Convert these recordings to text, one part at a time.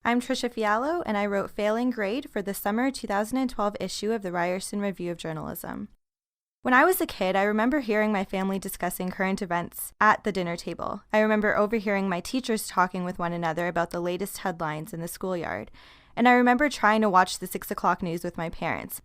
I'm Trisha Fialho, and I wrote Failing Grade for the summer 2012 issue of the Ryerson Review of Journalism. When I was a kid, I remember hearing my family discussing current events at the dinner table. I remember overhearing my teachers talking with one another about the latest headlines in the schoolyard. And I remember trying to watch the 6 o'clock news with my parents.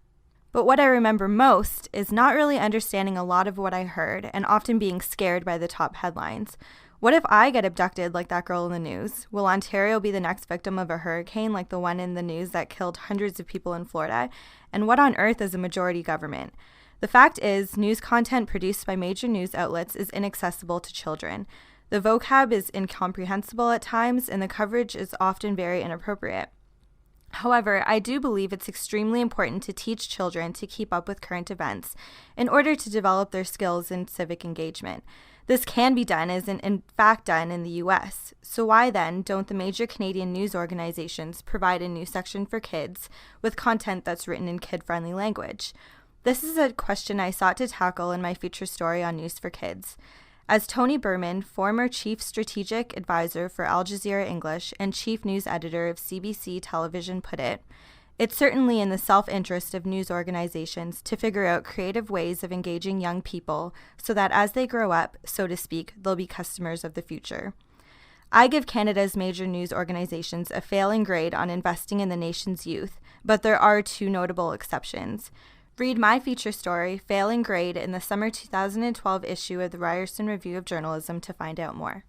But what I remember most is not really understanding a lot of what I heard and often being scared by the top headlines. What if I get abducted like that girl in the news? Will Ontario be the next victim of a hurricane like the one in the news that killed hundreds of people in Florida? And what on earth is a majority government? The fact is, news content produced by major news outlets is inaccessible to children. The vocab is incomprehensible at times, and the coverage is often very inappropriate. However, I do believe it's extremely important to teach children to keep up with current events in order to develop their skills in civic engagement. This can be done, is in fact done in the U.S. So why then don't the major Canadian news organizations provide a news section for kids with content that's written in kid-friendly language? This is a question I sought to tackle in my feature story on News for Kids. As Tony Berman, former Chief Strategic Advisor for Al Jazeera English and Chief News Editor of CBC Television put it, it's certainly in the self-interest of news organizations to figure out creative ways of engaging young people so that as they grow up, so to speak, they'll be customers of the future. I give Canada's major news organizations a failing grade on investing in the nation's youth, but there are two notable exceptions. Read my feature story, Failing Grade, in the summer 2012 issue of the Ryerson Review of Journalism to find out more.